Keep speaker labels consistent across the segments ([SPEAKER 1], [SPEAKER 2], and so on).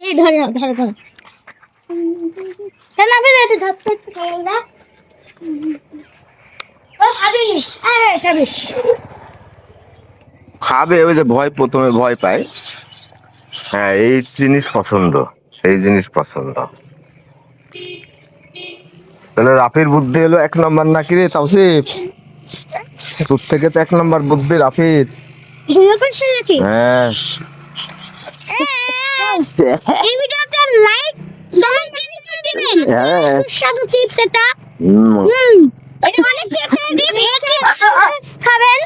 [SPEAKER 1] এই ধরে ধরে ধরে কেন আপনি এসে ধরতে পারেন না ও সাবিস আরে সাবিস
[SPEAKER 2] খাবে ওই যে প্রথমে ভয় পায়। হ্যাঁ এই জিনিস পছন্দ, এই জিনিস পছন্দ। তাহলে রাফির বুদ্ধি হলো 1 নম্বর নাকি রে তাওসিফ? তোর থেকে তো 1 নম্বর বুদ্ধি রাফির। হ্যাঁ
[SPEAKER 1] এই ভিডিওতে লাইক কমেন্ট দিবেন। সুস্বাদু চিপস এটা। এটা অনেক টেস্টি চিপস খাবেন।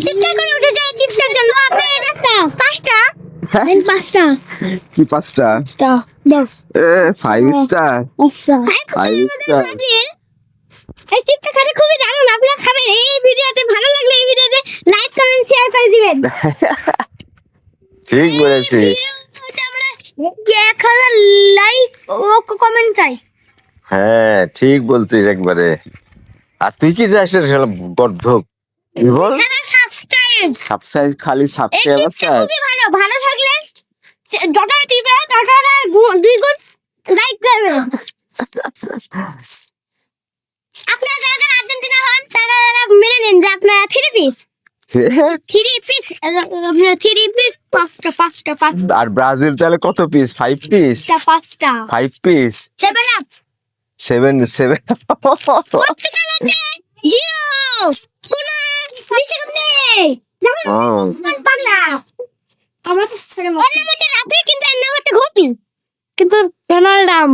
[SPEAKER 1] চিৎকার করে উঠে যায় চিপসের জন্য। আপনি এটা পাঁচটা
[SPEAKER 2] কি 5টা? এ 5 স্টার। 5 স্টার।
[SPEAKER 1] এই চিপসটা খেতে খুবই দারুণ। আপনারা খাবেন। এই ভিডিওতে ভালো লাগলে এই ভিডিওতে লাইক কমেন্ট শেয়ার করে দিবেন।
[SPEAKER 2] ঠিক বলেছিস।
[SPEAKER 1] আমরা 1000 লাইক ও কমেন্ট চাই।
[SPEAKER 2] হ্যাঁ ঠিক বলছিস একবারে। আর তুই কি চাস গর্ধব? কি বল? সাবস্ক্রাইব খালি সাবস্ক্রাইব চাই।
[SPEAKER 1] খুবই ভালো ভালো থাকলে ডটা টিপে ডটা 2 গুণ লাইক করবে। আপনারা যারা আর্জেন্টিনা হন তারা মেনে নিন যে আপনারা 3 পিস পাঁচটা
[SPEAKER 2] আর ব্রাজিল তাহলে কত পিস? 5 পিস? 5 পিস 7
[SPEAKER 1] কিন্তু রোনাল্ডাম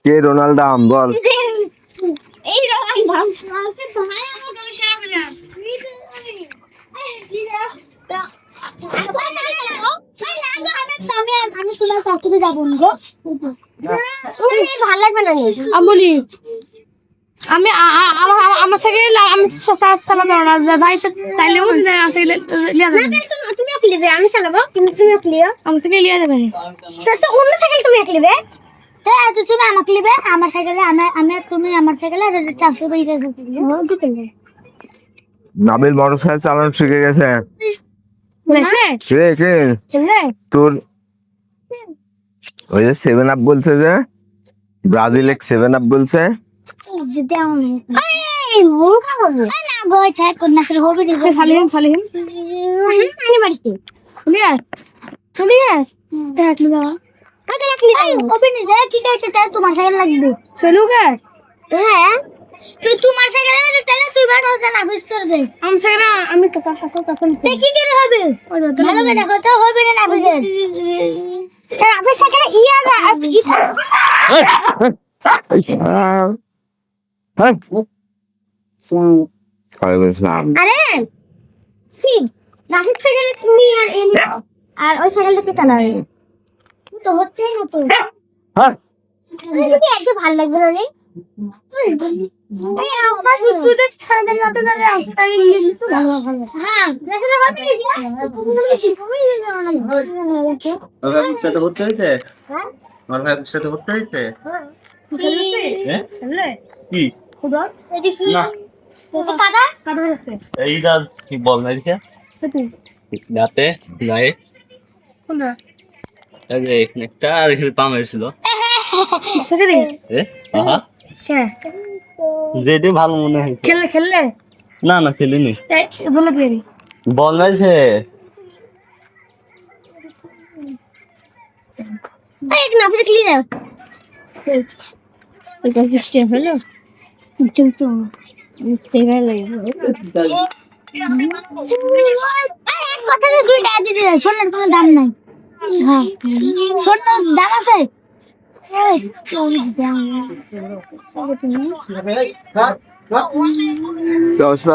[SPEAKER 2] কে রোনাল্ডাম বল?
[SPEAKER 1] এই রোনাল্ডাম আছে তো ভাই আমার দল সেরা প্লেয়ার আমি শোনা সাথে যাবো ভালো লাগবে না আমলি আমি আমার সাথে আমি চালাবো ভাই তাইলে তুমি লিবে আমি চালাবো কিন্তু তুমি লিও আমার থেকে লিয়া যাবে তো অন্য সাইকেল তুমি লিবে তুমি আমাকে লিবে আমার সাইকেলে আমি তুমি আমার সাইকেলে 400 টাকা দিতে
[SPEAKER 2] নাবিল মোটরসাইকেল চালানো শিখে গেছে। তোর ওই যে 7 আপ বলছে, যে ব্রাজিল 7 আপ বলছে।
[SPEAKER 1] তোমার সাইকেল লাগবে চলুক। হ্যাঁ তোমার সাইকেলে তাহলে তুই বাড়াতে না বুঝতে পারবে। আমার সাইকেলে আমি তো তখন কি করে হবে? ভালো করে দেখো তো হবে না বুঝে। আপনার সাইকেলে আরে ঠিক রাফিক সাইকেলে তুমি আর ওই সাইকেলটা কি চালাবে তো হচ্ছেই না তো। এত ভালো লাগবে না রে
[SPEAKER 3] যেটা ভালো মনে হয়।
[SPEAKER 1] খেললে
[SPEAKER 3] না না খেলিনি।
[SPEAKER 1] বলে দিবি
[SPEAKER 3] বল নাইছে
[SPEAKER 1] এক না ফিরে খেলি দাও এটা সিস্টেম হলো কিন্তু তেরা লাগে কথা তো দুই টাকা দিতে সোনার কোনো দাম নাই। হ্যাঁ সোনার দাম আছে
[SPEAKER 2] দোস্ত